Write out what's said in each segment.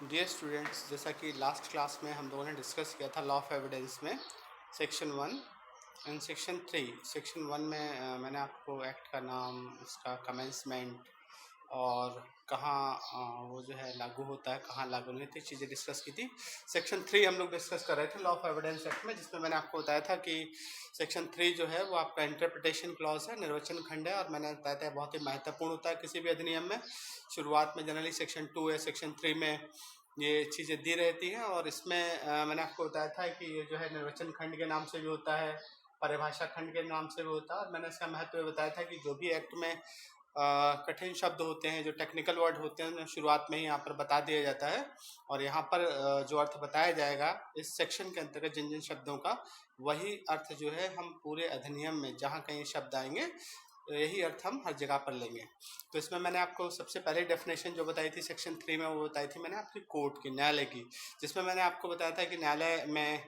Dear students, जैसा कि last class में हम लोगों ने डिस्कस किया था लॉ ऑफ एविडेंस में सेक्शन 1 एंड सेक्शन 3। सेक्शन 1 में मैंने आपको एक्ट का नाम, उसका कमेंसमेंट और कहाँ वो जो है लागू होता है, कहाँ लागू नहीं होती, चीज़ें डिस्कस की थी। सेक्शन 3 हम लोग डिस्कस कर रहे थे लॉ ऑफ एविडेंस एक्ट में, जिसमें मैंने आपको बताया था कि सेक्शन 3 जो है वो आपका इंटरप्रिटेशन क्लॉज है, निर्वचन खंड है, और मैंने बताया था बहुत ही महत्वपूर्ण होता है किसी भी अधिनियम में। शुरुआत में जनरली सेक्शन 2 या सेक्शन 3 में ये चीज़ें दी रहती हैं, और इसमें मैंने आपको बताया था कि ये जो है निर्वचन खंड के नाम से भी होता है, परिभाषा खंड के नाम से भी होता है। और मैंने इसका महत्व बताया था कि जो भी एक्ट में कठिन शब्द होते हैं, जो टेक्निकल वर्ड होते हैं, उन्हें शुरुआत में ही यहाँ पर बता दिया जाता है, और यहाँ पर जो अर्थ बताया जाएगा इस सेक्शन के अंतर्गत जिन जिन शब्दों का, वही अर्थ जो है हम पूरे अधिनियम में जहाँ कहीं शब्द आएंगे यही अर्थ हम हर जगह पर लेंगे। तो इसमें मैंने आपको सबसे पहले डेफिनेशन जो बताई थी सेक्शन 3 में, वो बताई थी मैंने आपकी कोर्ट की, न्यायालय की, जिसमें मैंने आपको बताया था कि न्यायालय में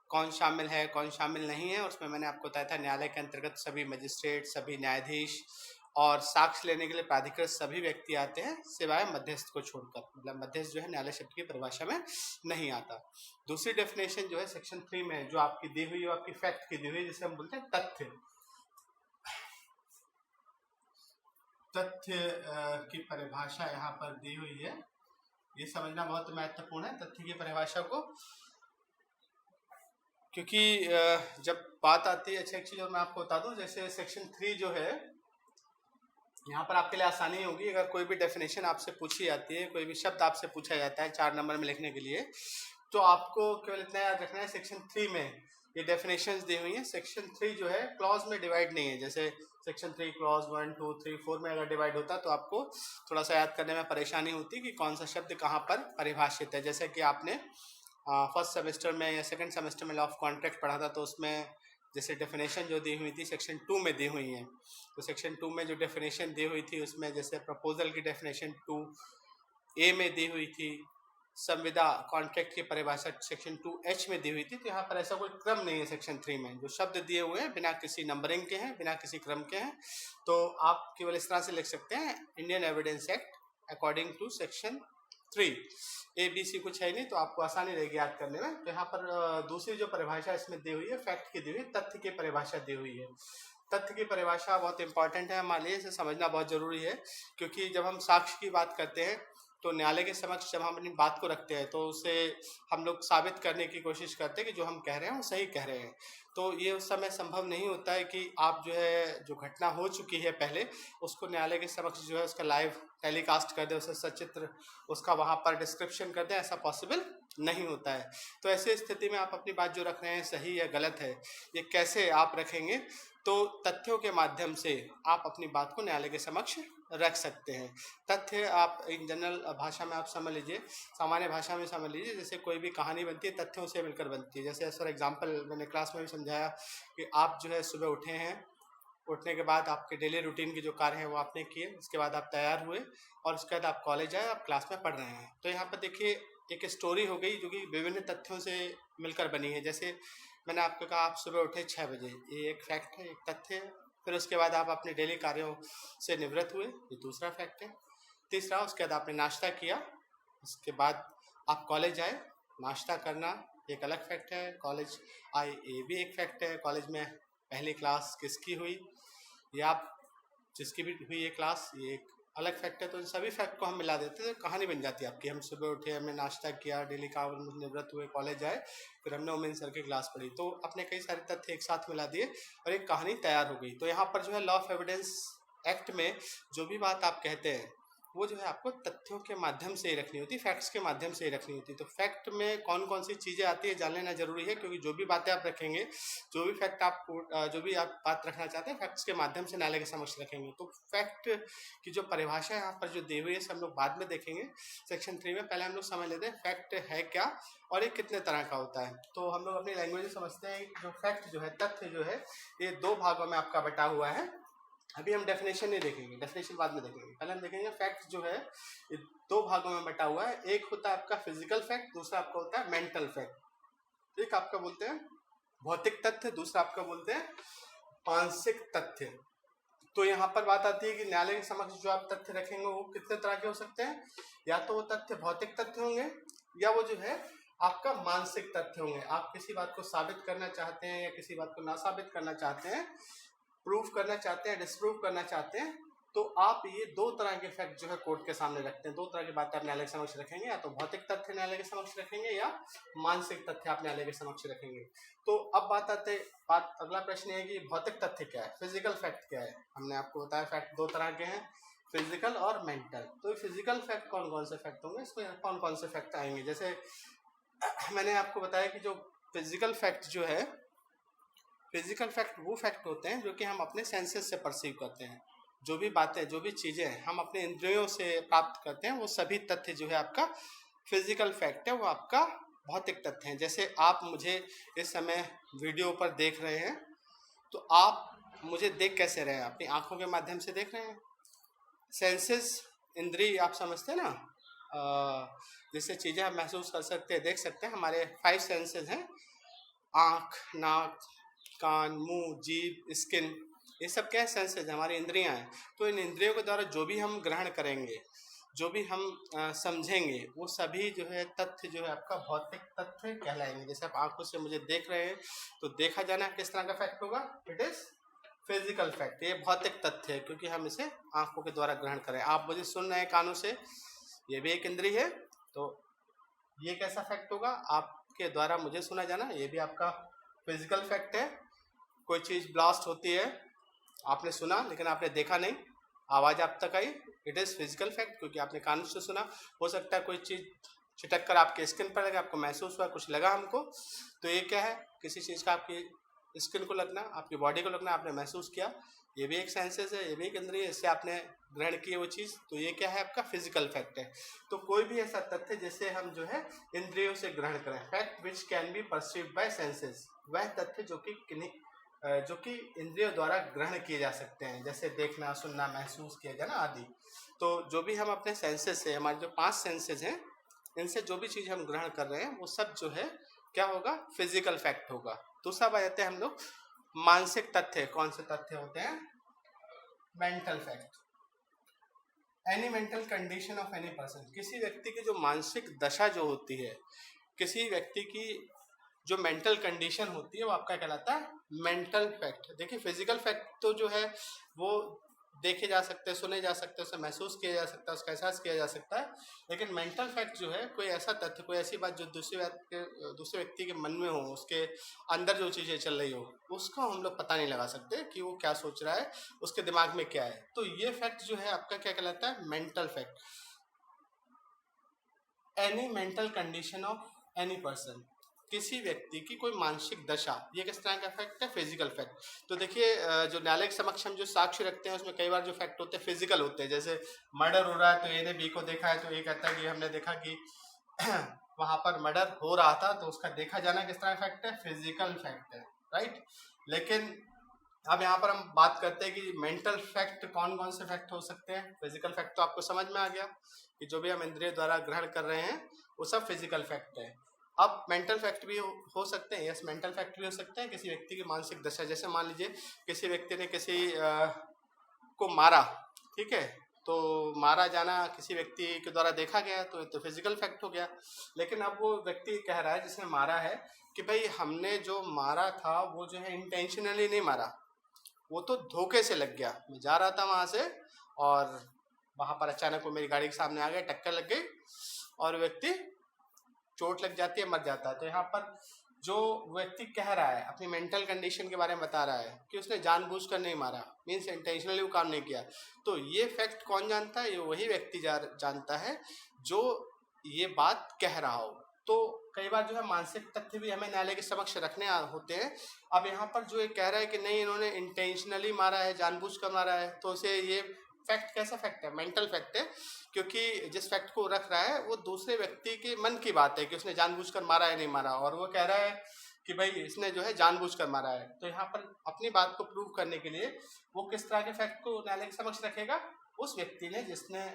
कौन शामिल है कौन शामिल नहीं है। उसमें मैंने आपको बताया था न्यायालय के अंतर्गत सभी मजिस्ट्रेट, सभी न्यायाधीश और साक्ष्य लेने के लिए प्राधिकृत सभी व्यक्ति आते हैं, सिवाय मध्यस्थ को छोड़कर। मतलब मध्यस्थ जो है न्यायालय शब्द की परिभाषा में नहीं आता। दूसरी डेफिनेशन जो है सेक्शन 3 में जो आपकी दी हुई है, आपकी फैक्ट की दी हुई है, जिसे हम बोलते हैं तथ्य। तथ्य की परिभाषा यहाँ पर दी हुई है, ये समझना बहुत महत्वपूर्ण है तथ्य की परिभाषा को, क्योंकि जब बात आती है, अच्छा एक चीज और मैं आपको बता दूं, जैसे सेक्शन 3 जो है, यहाँ पर आपके लिए आसानी होगी, अगर कोई भी डेफिनेशन आपसे पूछी जाती है, कोई भी शब्द आपसे पूछा जाता है 4 नंबर में लिखने के लिए, तो आपको केवल इतना याद रखना है, सेक्शन 3 में ये डेफिनेशंस दी हुई हैं। सेक्शन 3 जो है क्लॉज में डिवाइड नहीं है, जैसे सेक्शन 3 क्लॉज 1 2 3 4 में अगर डिवाइड होता तो आपको थोड़ा सा याद करने में परेशानी होती कि कौन सा शब्द कहाँ पर परिभाषित है। जैसे कि आपने फर्स्ट सेमेस्टर में या सेकंड सेमेस्टर में लॉ ऑफ कॉन्ट्रैक्ट पढ़ा था, तो उसमें जैसे डेफिनेशन जो दी हुई थी सेक्शन 2 में दी हुई हैं, तो सेक्शन 2 में जो डेफिनेशन दी हुई थी उसमें जैसे प्रपोजल की डेफिनेशन 2A में दी हुई थी, संविदा कॉन्ट्रैक्ट की परिभाषा सेक्शन 2H में दी हुई थी। तो यहाँ पर ऐसा कोई क्रम नहीं है सेक्शन 3 में, जो शब्द दिए हुए हैं बिना किसी नंबरिंग के हैं, बिना किसी क्रम के हैं। तो आप केवल इस तरह से लिख सकते हैं, Indian evidence act according to section 3, ABC कुछ है नहीं, तो आपको आसानी रहेगी याद करने में। तो यहाँ पर दूसरी जो परिभाषा इसमें दी हुई है, फैक्ट की दी हुई है, तथ्य की परिभाषा दी हुई है। तथ्य की परिभाषा बहुत इंपॉर्टेंट है हमारे लिए, इसे समझना बहुत जरूरी है, क्योंकि जब हम साक्ष्य की बात करते हैं तो न्यायालय के समक्ष जब हम अपनी बात को रखते हैं, तो उसे हम लोग साबित करने की कोशिश करते हैं कि जो हम कह रहे हैं वो सही कह रहे हैं। तो ये उस समय संभव नहीं होता है कि आप जो है, जो घटना हो चुकी है पहले, उसको न्यायालय के समक्ष जो है उसका लाइव टेलीकास्ट कर दे, उसे सचित्र उसका वहाँ पर डिस्क्रिप्शन कर दे, ऐसा पॉसिबल नहीं होता है। तो ऐसी स्थिति में आप अपनी बात जो रख रहे हैं सही या गलत है, ये कैसे आप रखेंगे, तो तथ्यों के माध्यम से आप अपनी बात को न्यायालय के समक्ष रख सकते हैं। तथ्य आप इन जनरल भाषा में आप समझ लीजिए, सामान्य भाषा में समझ लीजिए, जैसे कोई भी कहानी बनती है तथ्यों से मिलकर बनती है। जैसे फॉर एग्जांपल मैंने क्लास में भी समझाया कि आप जो है सुबह उठे हैं, उठने के बाद आपके डेली रूटीन के जो कार्य हैं वो आपने किए, उसके बाद आप तैयार हुए और उसके बाद आप कॉलेज आए, आप क्लास में पढ़ रहे हैं। तो यहाँ पर देखिए एक स्टोरी हो गई जो कि विभिन्न तथ्यों से मिलकर बनी है। जैसे मैंने आपको कहा आप सुबह उठे 6 बजे, ये एक फैक्ट है, एक तथ्य है। फिर उसके बाद आप अपने डेली कार्यों से निवृत्त हुए, ये दूसरा फैक्ट है। तीसरा, उसके बाद आपने नाश्ता किया, उसके बाद आप कॉलेज आए, नाश्ता करना एक अलग फैक्ट है, कॉलेज आए ये भी एक फैक्ट है। कॉलेज में पहली क्लास किसकी हुई या जिसकी भी हुई ये क्लास, ये एक अलग फैक्ट है। तो इन सभी फैक्ट को हम मिला देते हैं तो कहानी बन जाती है आपकी। हम सुबह उठे, हमने नाश्ता किया, डेली काम से निवृत्त हुए, कॉलेज आए, फिर हमने ओमेन सर की क्लास पढ़ी, तो अपने कई सारे तथ्य एक साथ मिला दिए और एक कहानी तैयार हो गई। तो यहाँ पर जो है लॉ ऑफ एविडेंस एक्ट में जो भी बात आप कहते हैं वो जो है आपको तथ्यों के माध्यम से ही रखनी होती है, फैक्ट्स के माध्यम से ही रखनी होती है। तो फैक्ट में कौन कौन सी चीज़ें आती है जान लेना जरूरी है, क्योंकि जो भी बातें आप रखेंगे, जो भी फैक्ट आप जो भी आप बात रखना चाहते हैं, फैक्ट्स के माध्यम से न्यायालय के समक्ष रखेंगे। तो फैक्ट की जो परिभाषा यहाँ पर जो दी हुई है सब लोग बाद में देखेंगे सेक्शन 3 में। पहले हम लोग समझ लेते हैं फैक्ट है क्या और ये कितने तरह का होता है। तो हम लोग अपनी लैंग्वेज में समझते हैं जो फैक्ट जो है, तथ्य जो है, ये 2 भागों में आपका बटा हुआ है। अभी हम डेफिनेशन नहीं देखेंगे, डेफिनेशन बाद में देखेंगे, पहले हम देखेंगे फैक्ट जो है ये 2 भागों में बटा हुआ है। एक होता है आपका फिजिकल फैक्ट, दूसरा आपका होता है मेंटल फैक्ट। एक आपका बोलते हैं भौतिक तथ्य, दूसरा आपका बोलते हैं मानसिक तथ्य। तो यहाँ पर बात आती है कि न्यायालय के समक्ष जो आप तथ्य रखेंगे वो कितने तरह के हो सकते हैं। या तो वो तथ्य भौतिक तथ्य होंगे, या वो जो है आपका मानसिक तथ्य होंगे। आप किसी बात को साबित करना चाहते हैं या किसी बात को ना साबित करना चाहते हैं, प्रूफ करना चाहते हैं, डिस्प्रूव करना चाहते हैं, तो आप ये दो तरह के फैक्ट जो है कोर्ट के सामने रखते हैं। दो तरह की बातें आप न्यायालय के समक्ष रखेंगे, या तो भौतिक तथ्य न्यायालय के समक्ष रखेंगे या मानसिक तथ्य आप न्यायालय के समक्ष रखेंगे। तो अब अगला प्रश्न है कि भौतिक तथ्य क्या है, फिजिकल फैक्ट क्या है। हमने आपको बताया फैक्ट दो तरह के हैं, फिजिकल और मेंटल। तो फिजिकल फैक्ट कौन कौन से फैक्ट होंगे, इसमें कौन कौन से फैक्ट आएंगे। जैसे मैंने आपको बताया कि जो फिजिकल फैक्ट जो है, फिजिकल फैक्ट वो फैक्ट होते हैं जो कि हम अपने सेंसेस से परसीव करते हैं। जो भी बातें, जो भी चीज़ें हम अपने इंद्रियों से प्राप्त करते हैं, वो सभी तथ्य जो है आपका फिजिकल फैक्ट है, वो आपका भौतिक तथ्य है। जैसे आप मुझे इस समय वीडियो पर देख रहे हैं, तो आप मुझे देख कैसे रहे हैं, अपनी आंखों के माध्यम से देख रहे हैं। सेंसेस, इंद्रिय आप समझते हैं ना, जिससे चीज़ें हम महसूस कर सकते हैं, देख सकते हैं। हमारे 5 सेंसेस हैं, आँख, नाक, कान, मुंह, जीभ, स्किन, ये सब क्या सेंसेस हमारी इंद्रियां हैं। तो इन इंद्रियों के द्वारा जो भी हम ग्रहण करेंगे, जो भी हम समझेंगे, वो सभी जो है तथ्य जो है आपका भौतिक तथ्य कहलाएंगे। जैसे आप आंखों से मुझे देख रहे हैं, तो देखा जाना किस तरह का फैक्ट होगा, इट इज फिजिकल फैक्ट, ये भौतिक तथ्य है, क्योंकि हम इसे आंखों के द्वारा ग्रहण करें। आप मुझे सुन रहे हैं कानों से, ये भी एक इंद्रिय है, तो ये कैसा फैक्ट होगा, आपके द्वारा मुझे सुना जाना, ये भी आपका फिजिकल फैक्ट है। कोई चीज़ ब्लास्ट होती है, आपने सुना लेकिन आपने देखा नहीं, आवाज़ आप तक आई, इट इज़ फिजिकल फैक्ट, क्योंकि आपने कानों से सुना। हो सकता है कोई चीज़ छिटक कर आपके स्किन पर लगे, आपको महसूस हुआ, कुछ लगा हमको, तो ये क्या है, किसी चीज़ का आपकी स्किन को लगना, आपकी बॉडी को लगना, आपने महसूस किया, ये भी एक सेंसेस है, ये भी एक इंद्रिय है, इससे आपने ग्रहण किए वो चीज़, तो ये क्या है आपका फिजिकल फैक्ट है। तो कोई भी ऐसा तथ्य जिसे हम जो है इंद्रियों से ग्रहण करें, fact which can be perceived by senses, वह तथ्य जो कि इंद्रियों द्वारा ग्रहण किए जा सकते हैं, जैसे देखना, सुनना, महसूस किया जाना आदि। तो जो भी हम अपने सेंसेस से, हमारे जो 5 सेंसेस हैं, इनसे जो भी चीज़ हम ग्रहण कर रहे हैं, वो सब जो है क्या होगा, फिजिकल फैक्ट होगा। दूसरा बात आते हैं हम लोग मानसिक तथ्य। कौन से तथ्य होते हैं, mental fact. Any mental condition of any person, किसी व्यक्ति की जो मानसिक दशा जो होती है, किसी व्यक्ति की जो मेंटल कंडीशन होती है, वो आपका कहलाता है मेंटल फैक्ट। देखिए फिजिकल फैक्ट तो जो है वो देखे जा सकते हैं, सुने जा सकते हैं, उसे महसूस किया जा सकता है, उसका एहसास किया जा सकता है। लेकिन मेंटल फैक्ट जो है कोई ऐसा तथ्य, कोई ऐसी बात जो दूसरे व्यक्ति के मन में हो, उसके अंदर जो चीज़ें चल रही हो, उसको हम लोग पता नहीं लगा सकते कि वो क्या सोच रहा है, उसके दिमाग में क्या है। तो ये फैक्ट जो है आपका क्या कहलाता है, mental fact. Any mental condition of any person, किसी व्यक्ति की कोई मानसिक दशा, ये किस तरह का फैक्ट है, फिजिकल फैक्ट। तो देखिए जो न्यायालय के समक्ष हम जो साक्ष्य रखते हैं, उसमें कई बार जो फैक्ट होते हैं फिजिकल होते हैं। जैसे मर्डर हो रहा है, तो ए ने बी को देखा है, तो ये कहता है कि हमने देखा कि वहां पर मर्डर हो रहा था, तो उसका देखा जाना किस तरह फैक्ट है, फिजिकल फैक्ट है, राइट। लेकिन अब यहाँ पर हम बात करते हैं कि मेंटल फैक्ट कौन कौन से फैक्ट हो सकते हैं। फिजिकल फैक्ट तो आपको समझ में आ गया कि जो भी हम इंद्रिय द्वारा ग्रहण कर रहे हैं, वो सब फिजिकल फैक्ट है। अब मेंटल फैक्ट भी हो सकते हैं, यस, मेंटल फैक्ट भी हो सकते हैं। किसी व्यक्ति की मानसिक दशा, जैसे मान लीजिए किसी व्यक्ति ने किसी को मारा, ठीक है, तो मारा जाना किसी व्यक्ति के द्वारा देखा गया, तो फिजिकल फैक्ट हो गया। लेकिन अब वो व्यक्ति कह रहा है जिसने मारा है कि भाई हमने जो मारा था वो जो है इंटेंशनली नहीं मारा, वो तो धोखे से लग गया। मैं जा रहा था वहाँ से और वहाँ पर अचानक वो मेरी गाड़ी के सामने आ गया, टक्कर लग गई और व्यक्ति चोट लग जाती है, मर जाता है। तो यहाँ पर जो व्यक्ति कह रहा है, अपनी मेंटल कंडीशन के बारे में बता रहा है कि उसने जानबूझकर नहीं मारा, मीन्स इंटेंशनली वो काम नहीं किया, तो ये फैक्ट कौन जानता है, ये वही व्यक्ति जानता है जो ये बात कह रहा हो। तो कई बार जो है मानसिक तथ्य भी हमें न्यायालय के समक्ष रखने होते हैं। अब यहाँ पर जो ये कह रहा है कि नहीं इन्होंने इंटेंशनली मारा है, जानबूझकर मारा है, तो उसे ये फैक्ट कैसा फैक्ट है, मेंटल फैक्ट है, क्योंकि जिस फैक्ट को रख रहा है वो दूसरे व्यक्ति के मन की बात है कि उसने जानबूझकर मारा है नहीं मारा, और वो कह रहा है कि भाई इसने जो है जानबूझकर मारा है। तो यहाँ पर अपनी बात को प्रूव करने के लिए वो किस तरह के फैक्ट को न्यायालय के समक्ष रखेगा, उस व्यक्ति ने जिसने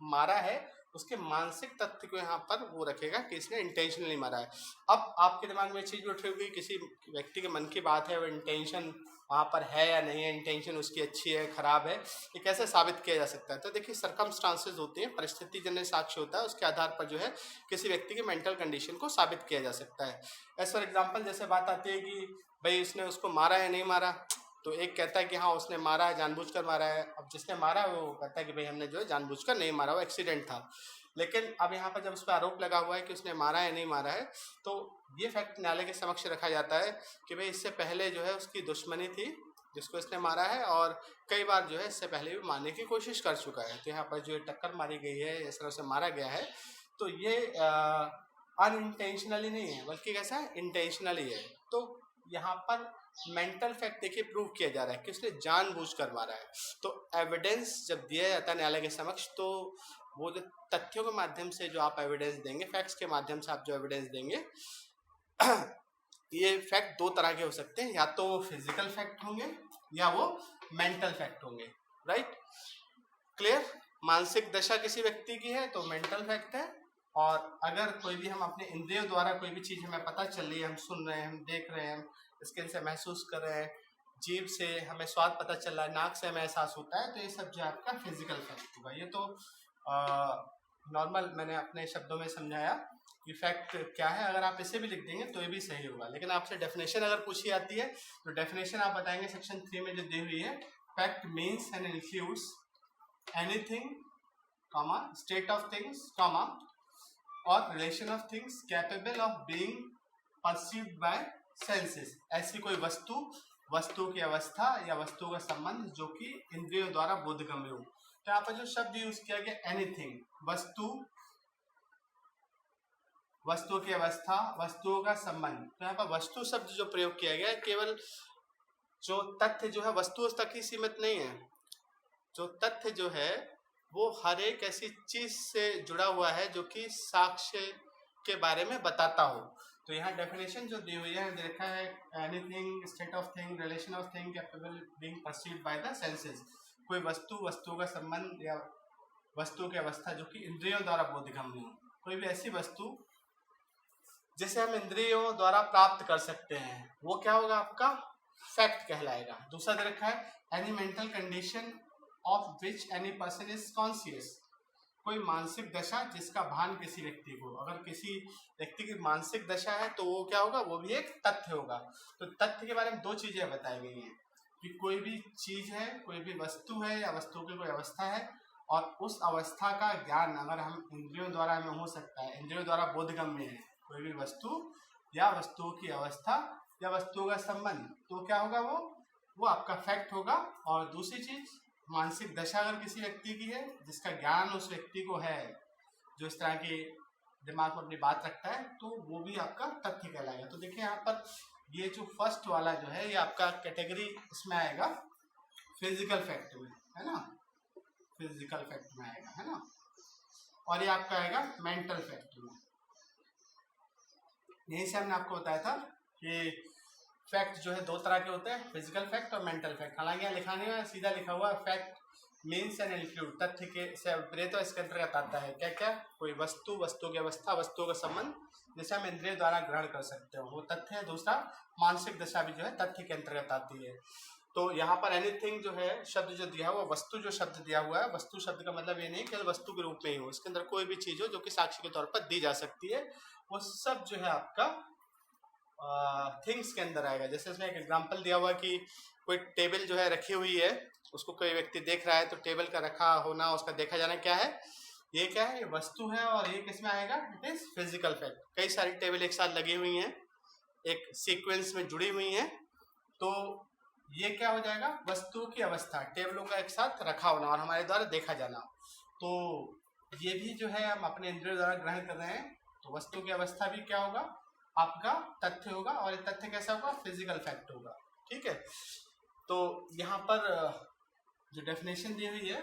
मारा है उसके मानसिक तथ्य को यहाँ पर वो रखेगा कि इसने इंटेंशनली मारा है। अब आपके दिमाग में चीज़ उठी होगी, किसी व्यक्ति के मन की बात है, वो इंटेंशन वहाँ पर है या नहीं है, इंटेंशन उसकी अच्छी है खराब है, ये कैसे साबित किया जा सकता है। तो देखिए सर्कमस्टांसेस होते हैं, परिस्थिति जन्य साक्ष्य होता है, उसके आधार पर जो है किसी व्यक्ति की मेंटल कंडीशन को साबित किया जा सकता है। एज फॉर एग्जाम्पल जैसे बात आती है कि भाई उसने उसको मारा या नहीं मारा, तो एक कहता है कि हाँ उसने मारा है, जानबूझकर मारा है। अब जिसने मारा है वो कहता है कि भाई हमने जो है जानबूझकर नहीं मारा, वो एक्सीडेंट था। लेकिन अब यहाँ पर जब उस पर आरोप लगा हुआ है कि उसने मारा है नहीं मारा है, तो ये फैक्ट न्यायालय के समक्ष रखा जाता है कि भाई इससे पहले जो है उसकी दुश्मनी थी जिसको इसने मारा है, और कई बार जो है इससे पहले भी मारने की कोशिश कर चुका है। तो यहाँ पर जो टक्कर मारी गई है, इस तरह से मारा गया है, तो ये अनइंटेंशनली नहीं है बल्कि कैसा है, इंटेंशनली है। तो यहाँ पर मेंटल फैक्ट देखिए प्रूव किया जा रहा है कि उसने जानबूझकर मारा है। तो एविडेंस जब दिया जाता है न्यायालय के समक्ष, तो वो जो तथ्यों के माध्यम से जो आप एविडेंस देंगे, फैक्ट्स के माध्यम से आप जो एविडेंस देंगे, ये फैक्ट दो तरह के हो सकते हैं, या तो वो फिजिकल फैक्ट होंगे या वो मेंटल फैक्ट होंगे। Right, clear. मानसिक दशा किसी व्यक्ति की है तो मेंटल फैक्ट है, और अगर कोई भी हम अपने इंद्रियों द्वारा कोई भी चीज़ हमें पता चल रही है, हम सुन रहे हैं, हम देख रहे हैं, स्किन से महसूस कर रहे हैं, जीभ से हमें स्वाद पता चल रहा है, नाक से हमें एहसास होता है, तो ये सब जो आपका फिजिकल फैक्ट होगा। ये तो नॉर्मल मैंने अपने शब्दों में समझाया कि फैक्ट क्या है। अगर आप इसे भी लिख देंगे तो ये भी सही होगा, लेकिन आपसे डेफिनेशन अगर पूछी जाती है तो डेफिनेशन आप बताएंगे सेक्शन 3 में जो दी हुई है, fact means and includes anything, state of things, और relation of things capable of being perceived by senses. ऐसी कोई वस्तु, वस्तु की अवस्था या वस्तु का संबंध जो कि इंद्रियों द्वारा बोधगम्य हो। तो यहाँ पर जो शब्द यूज किया गया एनीथिंग, वस्तु, वस्तु की अवस्था, वस्तुओं का संबंध, तो यहाँ पर वस्तु शब्द जो प्रयोग किया गया है केवल जो तथ्य जो है वस्तु तक ही सीमित नहीं है। जो तथ्य जो है वो हर एक ऐसी चीज से जुड़ा हुआ है जो कि साक्ष्य के बारे में बताता हो। तो यहाँ डेफिनेशन जो दी हुई है देखा है, anything, state of thing, relation of thing capable being perceived by the senses. कोई वस्तु, वस्तु का संबंध या वस्तु की अवस्था जो कि इंद्रियों द्वारा बोधगम्य हो। कोई भी ऐसी वस्तु जिसे हम इंद्रियों द्वारा प्राप्त कर सकते हैं, वो क्या होगा, आपका फैक्ट कहलाएगा। दूसरा दे रखा है any mental condition of which any person is conscious. कोई मानसिक दशा जिसका भान किसी व्यक्ति को, अगर किसी व्यक्ति की मानसिक दशा है तो वो क्या होगा, वो भी एक तथ्य होगा। तो तथ्य के बारे में दो चीजें बताई गई हैं कि कोई भी चीज है, कोई भी वस्तु है या वस्तु की कोई अवस्था है, और उस अवस्था का ज्ञान अगर हम इंद्रियों द्वारा हमें हो सकता है, इंद्रियों द्वारा बोधगम्य है कोई भी वस्तु या वस्तुओं की अवस्था या वस्तुओं का संबंध, तो क्या होगा, वो आपका फैक्ट होगा। और दूसरी चीज, मानसिक दशा अगर किसी व्यक्ति की है जिसका ज्ञान उस व्यक्ति को है, जो इस तरह के दिमाग में अपनी बात रखता है, तो वो भी आपका तथ्य कहलाएगा। तो देखिए यहाँ पर ये जो फर्स्ट वाला जो है ये आपका कैटेगरी इसमें आएगा फिजिकल फैक्ट में, है ना, फिजिकल फैक्ट में आएगा, है ना। और ये आपका आएगा मेंटल फैक्ट में। यही से हमने आपको बताया था कि फैक्ट जो है दो तरह के होते हैं, फिजिकल फैक्ट और मेंटल फैक्ट। हालांकि यहाँ लिखा नहीं है, सीधा लिखा हुआ फैक्ट मीन्स एंड इंक्लूड, तथ्य के से विपरीत तो इसके अंतर्गत आता है क्या क्या, कोई वस्तु, वस्तु की अवस्था, वस्तु का संबंध जिसे हम इंद्रिय द्वारा ग्रहण कर सकते हो, वो तथ्य है। दूसरा मानसिक दशा भी जो है तथ्य के अंतर्गत आती है। तो यहाँ पर एनीथिंग जो है शब्द जो दिया हुआ, वस्तु जो शब्द दिया हुआ है, वस्तु शब्द का मतलब ये नहीं केवल वस्तु के रूप में ही हो, इसके अंदर कोई भी चीज हो जो कि साक्षी के तौर पर दी जा सकती है, वो सब जो है आपका थिंग्स के अंदर आएगा। जैसे इसमें एक एग्जांपल दिया हुआ कि कोई टेबल जो है रखी हुई है, उसको कोई व्यक्ति देख रहा है, तो टेबल का रखा होना, उसका देखा जाना क्या है, ये क्या है, ये वस्तु है। और ये किसमें आएगा, इट इज फिजिकल फैक्ट। कई सारी टेबल एक साथ लगी हुई हैं, एक सीक्वेंस में जुड़ी हुई हैं, तो ये क्या हो जाएगा, वस्तु की अवस्था, टेबलों का एक साथ रखा होना और हमारे द्वारा देखा जाना। तो ये भी जो है हम अपने इंद्रियों द्वारा ग्रहण कर रहे हैं, तो वस्तु की अवस्था भी क्या होगा, आपका तथ्य होगा। और ये तथ्य कैसा होगा, फिजिकल फैक्ट होगा। ठीक है, तो यहाँ पर जो डेफिनेशन दी हुई है,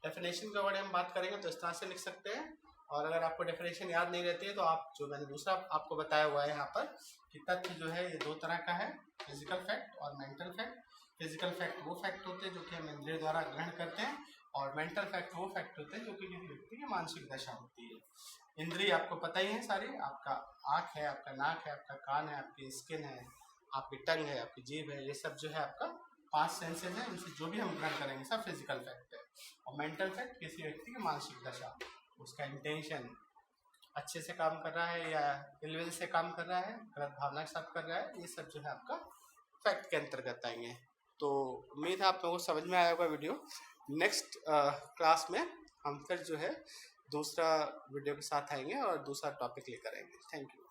डेफिनेशन के बारे में बात करेंगे तो इस तरह से लिख सकते हैं। और अगर आपको डेफिनेशन याद नहीं रहती है तो आप जो मैंने दूसरा आपको बताया हुआ है यहाँ पर कि तथ्य जो है ये दो तरह का है, फिजिकल फैक्ट और मेंटल फैक्ट। फिजिकल फैक्ट वो फैक्ट होते हैं जो कि हम इंद्रिय द्वारा ग्रहण करते हैं, और मेंटल फैक्ट वो फैक्ट होते हैं जो कि किसी व्यक्ति की मानसिक दशा होती है। इंद्रिय आपको पता ही है सारी, आपका आँख है, आपका नाक है, आपका कान है, आपकी स्किन है, आपकी टंग है, आपकी जीभ है, ये सब जो है आपका 5 सेंसेस हैं, उनसे जो भी हम ग्रहण करेंगे सब फिजिकल फैक्ट है। और मेंटल फैक्ट किसी व्यक्ति की मानसिक दशा, उसका इंटेंशन अच्छे से काम कर रहा है या इलविल से काम कर रहा है, गलत भावना के साथ कर रहा है, ये सब जो है आपका फैक्ट के अंतर्गत आएंगे। तो उम्मीद है आप लोगों को समझ में आया होगा वीडियो। नेक्स्ट क्लास में हम फिर जो है दूसरा वीडियो के साथ आएंगे और दूसरा टॉपिक लेकर आएंगे। Thank you.